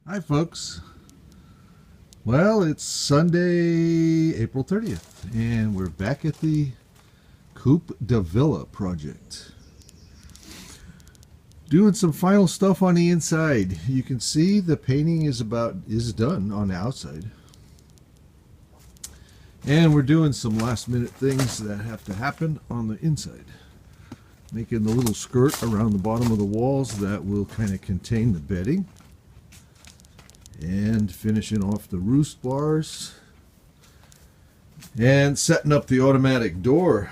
Hi, folks. Well, it's Sunday, April 30th, and we're back at the Coop de Villa project. Doing some final stuff on the inside. You can see the painting is done on the outside. And we're doing some last minute things that have to happen on the inside. Making the little skirt around the bottom of the walls that will kind of contain the bedding. And finishing off the roost bars. And setting up the automatic door.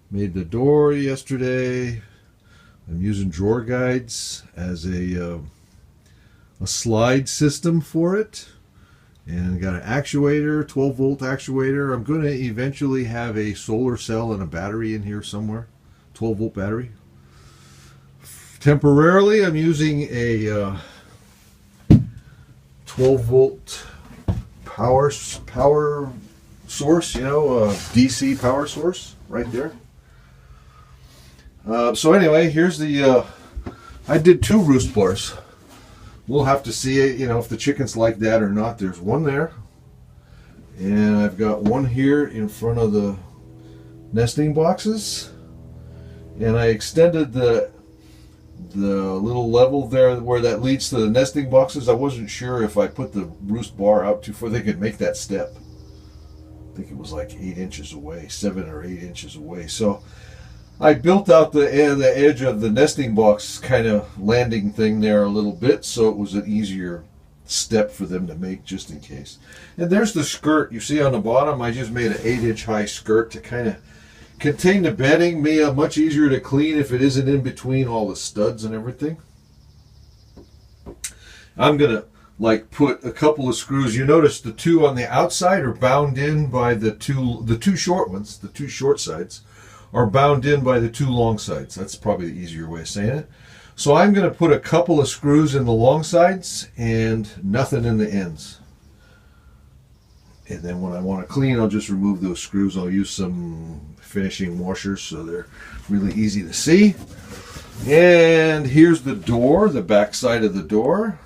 Made the door yesterday. I'm using drawer guides as a slide system for it. And got an actuator, 12 volt actuator. I'm going to eventually have a solar cell and a battery in here somewhere. 12 volt battery. Temporarily I'm using a 12 volt power source, DC power source right there. So anyway, here's the I did 2 roost bars. We'll have to see it, if the chickens like that or not. There's one there, and I've got one here in front of the nesting boxes, and I extended the little level there where that leads to the nesting boxes. I wasn't sure if I put the roost bar out too far they could make that step. I think it was like 8 inches away, 7 or 8 inches away. So I built out the edge of the nesting box kind of landing thing there a little bit, so it was an easier step for them to make just in case. And there's the skirt you see on the bottom. I just made an 8-inch high skirt to kind of contain the bedding. Much easier to clean if it isn't in between all the studs and everything. I'm gonna put a couple of screws. You notice the 2 on the outside are bound in by the two short ones. The 2 short sides are bound in by the 2 long sides. That's probably the easier way of saying it. So I'm going to put a couple of screws in the long sides and nothing in the ends. And then when I want to clean, I'll just remove those screws. I'll use some finishing washers so they're really easy to see. And here's the door, the back side of the door.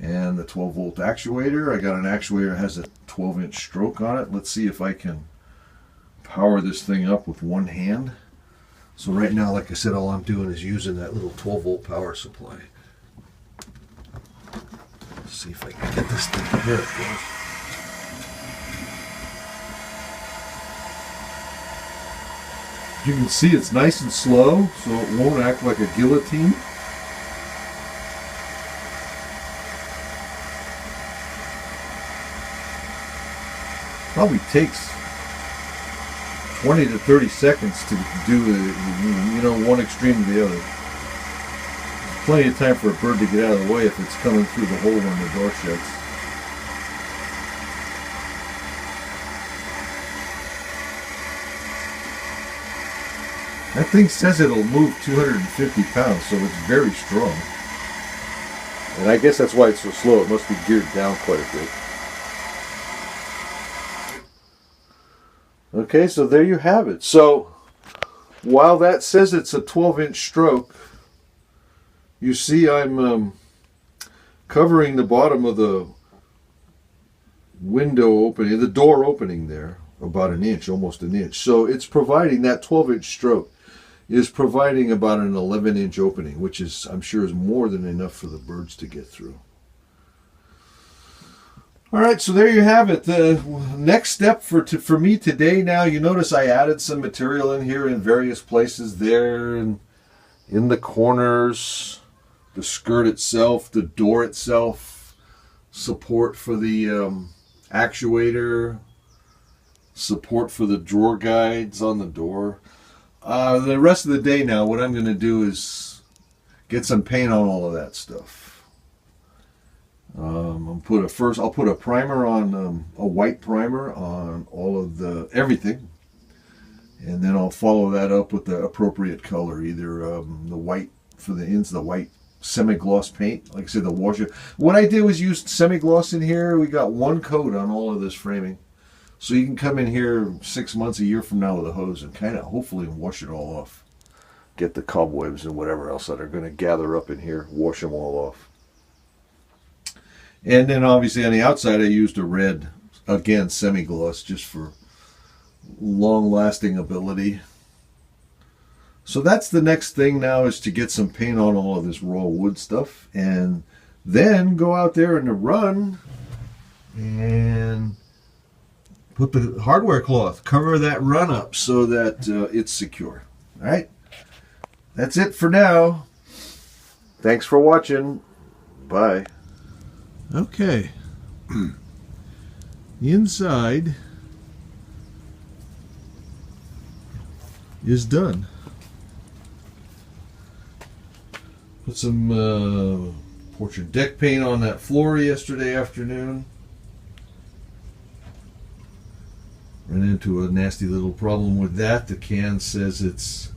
And the 12 volt actuator. I got an actuator that has a 12-inch stroke on it. Let's see if I can power this thing up with one hand. So right now, like I said, all I'm doing is using that little 12 volt power supply. Let's see if I can get this thing. There it goes. You can see it's nice and slow, so it won't act like a guillotine. Probably takes 20 to 30 seconds to do one extreme to the other. There's plenty of time for a bird to get out of the way if it's coming through the hole when the door shuts. That thing says it'll move 250 pounds, so it's very strong. And I guess that's why it's so slow. It must be geared down quite a bit. Okay, so there you have it. So while that says it's a 12-inch stroke, you see I'm covering the bottom of the window opening, the door opening there, about an inch, almost an inch. So it's providing that 12-inch stroke is providing about an 11-inch opening, which is, I'm sure, is more than enough for the birds to get through. All right, so there you have it. The next step for me today now, you notice I added some material in here in various places there, and in the corners, the skirt itself, the door itself, support for the actuator, support for the drawer guides on the door. The rest of the day now, what I'm going to do is get some paint on all of that stuff. I'll put a primer on, a white primer on all of everything, and then I'll follow that up with the appropriate color, either the white for the ends, the white semi-gloss paint. Like I said, the washer. What I did was use semi-gloss in here. We got one coat on all of this framing, so you can come in here 6 months, a year from now with a hose and kind of hopefully wash it all off. Get the cobwebs and whatever else that are going to gather up in here, wash them all off. And then obviously on the outside I used a red, again, semi-gloss, just for long-lasting ability. So that's the next thing now, is to get some paint on all of this raw wood stuff, and then go out there in the run and put the hardware cloth, cover that run up so that it's secure. All right, that's it for now. Thanks for watching. Bye. Okay. The inside is done. Put some porch and deck paint on that floor yesterday afternoon. Ran into a nasty little problem with that. The can says it's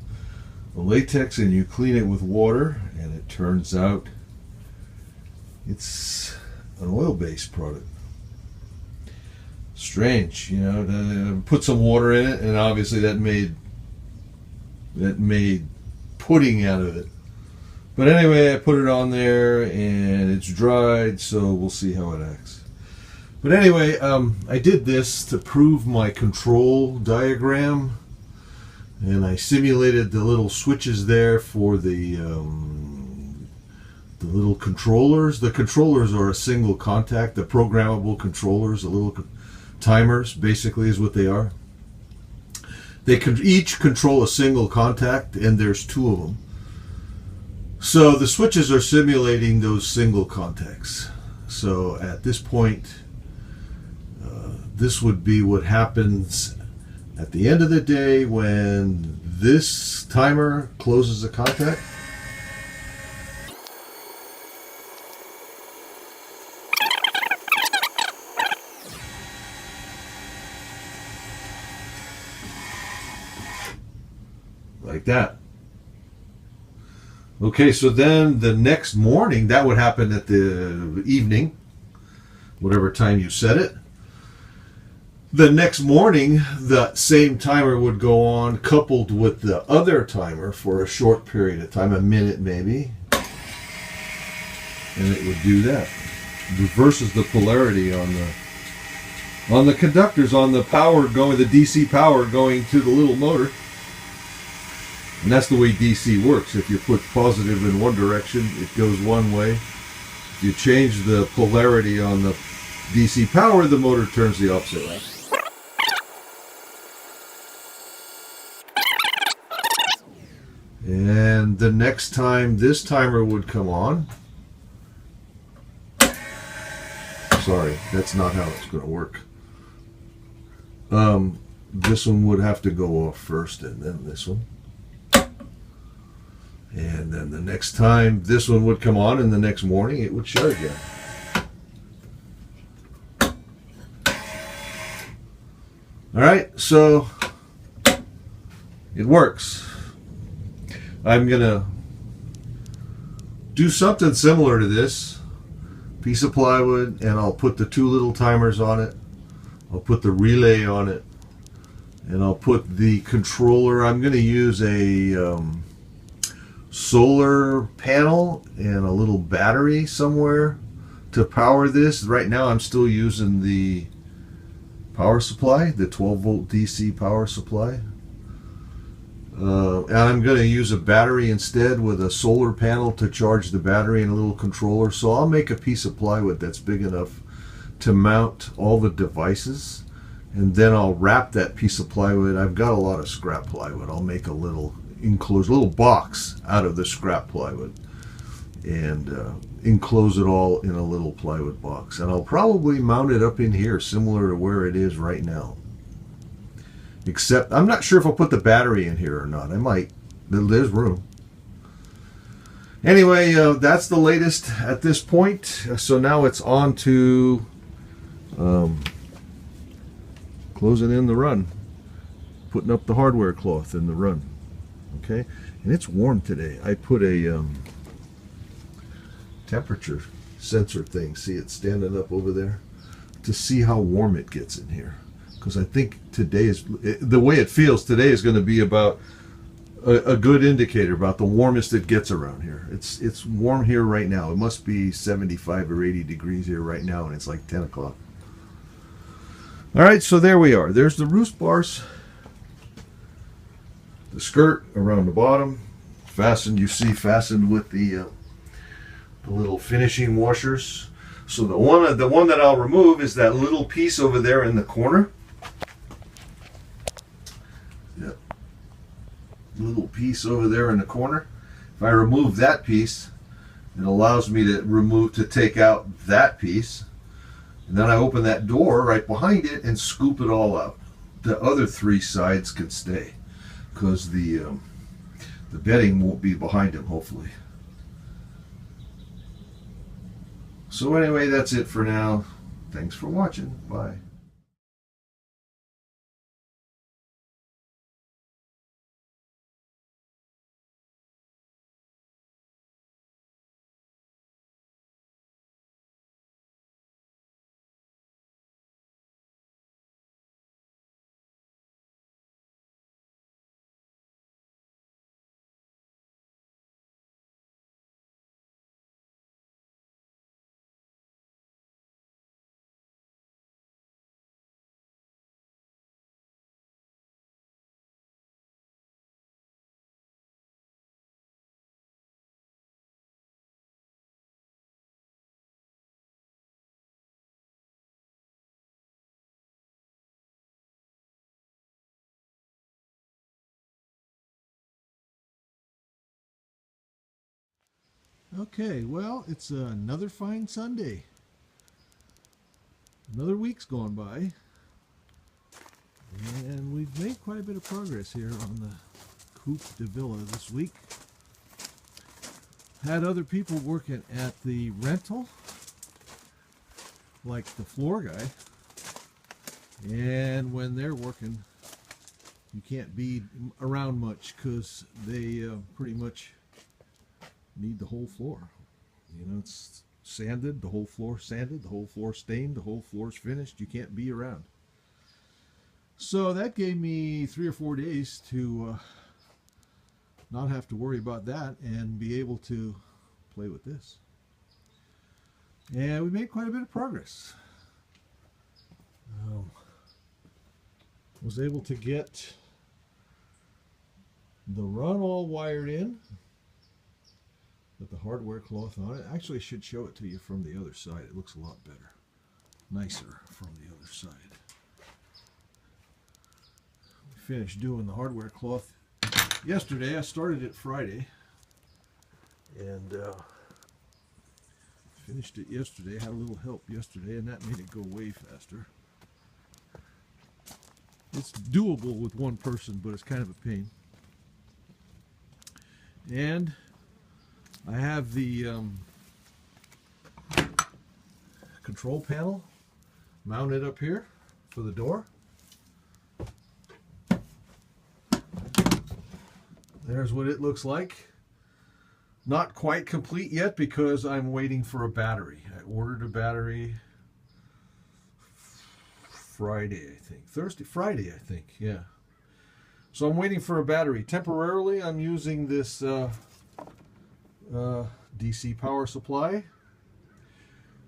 a latex and you clean it with water, and it turns out it's an oil-based product. Strange, you know. Put some water in it, and obviously that made pudding out of it. But anyway, I put it on there and it's dried, so we'll see how it acts. But anyway, I did this to prove my control diagram, and I simulated the little switches there for the little controllers. The controllers are a single contact. The programmable controllers, the little timers, basically is what they are. They can each control a single contact, and there's two of them. So the switches are simulating those single contacts. So at this point, this would be what happens at the end of the day when this timer closes a contact. Like that. Okay, so then the next morning, that would happen at the evening, whatever time you set it. The next morning, the same timer would go on, coupled with the other timer for a short period of time, a minute maybe. And it would do that. Reverses the polarity on the conductors, on the power going, the DC power going to the little motor. And that's the way DC works. If you put positive in one direction, it goes one way. If you change the polarity on the DC power, the motor turns the opposite way. And the next time this timer would come on, sorry, that's not how it's going to work. This one would have to go off first, and then this one. And then the next time this one would come on, and the next morning it would shut again. All right, so it works. I'm gonna do something similar to this piece of plywood, and I'll put the two little timers on it. I'll put the relay on it, and I'll put the controller. I'm gonna use a solar panel and a little battery somewhere to power this. Right now I'm still using the power supply, the 12 volt DC power supply. And I'm going to use a battery instead, with a solar panel to charge the battery and a little controller. So I'll make a piece of plywood that's big enough to mount all the devices, and then I'll wrap that piece of plywood. I've got a lot of scrap plywood. I'll make a little enclosed little box out of the scrap plywood and enclose it all in a little plywood box, and I'll probably mount it up in here similar to where it is right now, except I'm not sure if I'll put the battery in here or not. I might. There's room. Anyway, that's the latest at this point. So now it's on to closing in the run, putting up the hardware cloth in the run. Okay, and it's warm today. I put a temperature sensor thing, see it standing up over there, to see how warm it gets in here, because I think today is, the way it feels today is going to be about a good indicator about the warmest it gets around here. It's warm here right now. It must be 75 or 80 degrees here right now, and it's like 10 o'clock. All right, so there we are. There's the roost bars, the skirt around the bottom, fastened. You see, fastened with the little finishing washers. So the one that I'll remove is that little piece over there in the corner. Yep. Little piece over there in the corner. If I remove that piece, it allows me to take out that piece. And then I open that door right behind it and scoop it all out. The other three sides can stay because the bedding won't be behind them, hopefully. So anyway, that's it for now. Thanks for watching. Bye. Okay, well, it's another fine Sunday. Another week's gone by. And we've made quite a bit of progress here on the Coop de Villa this week. Had other people working at the rental, like the floor guy. And when they're working, you can't be around much because they pretty much need the whole floor. You know, it's sanded, the whole floor sanded, the whole floor stained, the whole floor's finished. You can't be around. So that gave me 3 or 4 days to not have to worry about that and be able to play with this. And we made quite a bit of progress. Was able to get the run all wired in with the hardware cloth on it. Actually, I should show it to you from the other side. It looks a lot better, nicer from the other side. We finished doing the hardware cloth yesterday. I started it Friday and finished it yesterday. Had a little help yesterday, and that made it go way faster. It's doable with one person, but it's kind of a pain. And I have the control panel mounted up here for the door. There's what it looks like. Not quite complete yet because I'm waiting for a battery. I ordered a battery Friday, I think. Friday, I think, yeah. So I'm waiting for a battery. Temporarily, I'm using this DC power supply.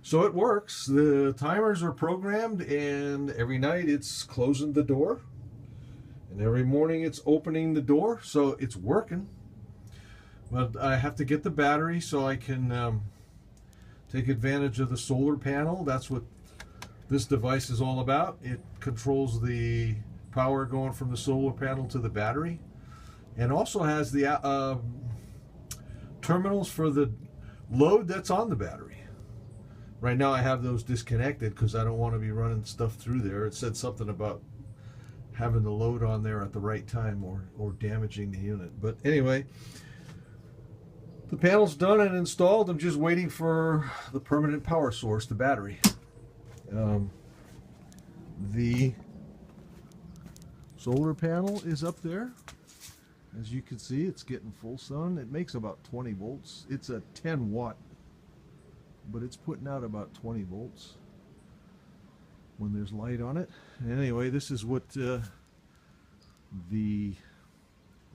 So it works. The timers are programmed, and every night it's closing the door. And every morning it's opening the door, so it's working. But I have to get the battery so I can take advantage of the solar panel. That's what this device is all about. It controls the power going from the solar panel to the battery, and also has the terminals for the load that's on the battery. Right now I have those disconnected because I don't want to be running stuff through there. It said something about having the load on there at the right time or damaging the unit. But anyway, the panel's done and installed. I'm just waiting for the permanent power source, the battery. The solar panel is up there. As you can see, it's getting full sun. It makes about 20 volts. It's a 10 watt, but it's putting out about 20 volts when there's light on it. Anyway, this is what the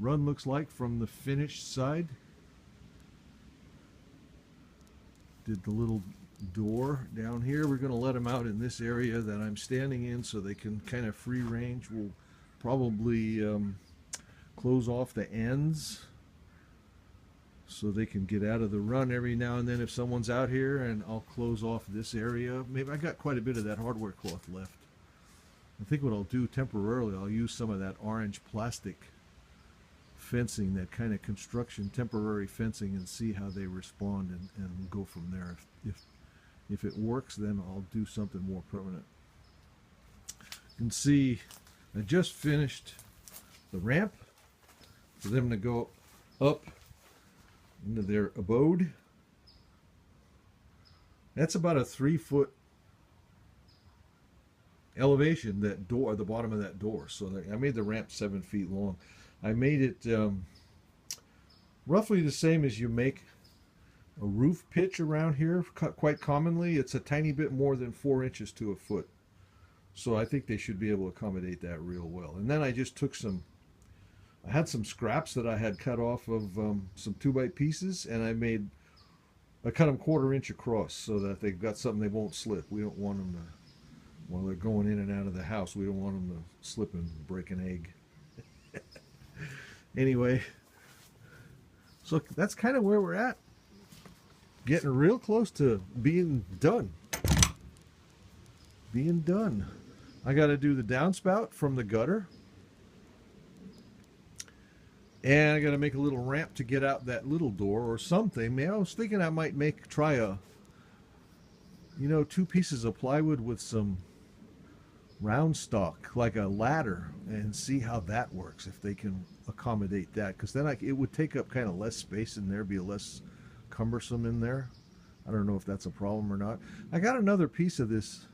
run looks like from the finished side. Did the little door down here. We're going to let them out in this area that I'm standing in so they can kind of free range. We'll probably close off the ends so they can get out of the run every now and then if someone's out here, and I'll close off this area. Maybe I got quite a bit of that hardware cloth left. I think what I'll do temporarily, I'll use some of that orange plastic fencing, that kind of construction temporary fencing, and see how they respond, and go from there. If it works, then I'll do something more permanent. You can see I just finished the ramp for them to go up into their abode. That's about a 3-foot elevation, that door, the bottom of that door. So I made the ramp 7 feet long. I made it roughly the same as you make a roof pitch around here. Quite commonly, it's a tiny bit more than 4 inches to a foot. So I think they should be able to accommodate that real well. And then I just took I had some scraps that I had cut off of some 2x pieces, and I cut them 1/4 inch across so that they've got something they won't slip. We don't want them to, while they're going in and out of the house, we don't want them to slip and break an egg. Anyway, so that's kind of where we're at. Getting real close to being done. I got to do the downspout from the gutter. And I got to make a little ramp to get out that little door or something. Man, I was thinking I might try 2 pieces of plywood with some round stock, like a ladder, and see how that works, if they can accommodate that. Because then it would take up kind of less space in there, be less cumbersome in there. I don't know if that's a problem or not. I got another piece of this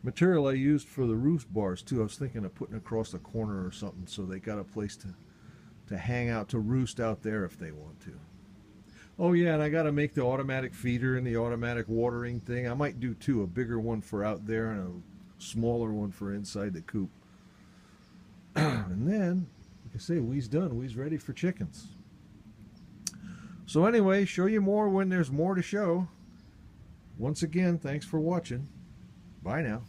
material I used for the roof bars too. I was thinking of putting across the corner or something, so they got a place to hang out, to roost out there if they want to. Oh yeah, and I got to make the automatic feeder and the automatic watering thing. I might do 2, a bigger one for out there and a smaller one for inside the coop. And then, like I say, we's done. We's ready for chickens. So anyway, show you more when there's more to show. Once again, thanks for watching. Bye now.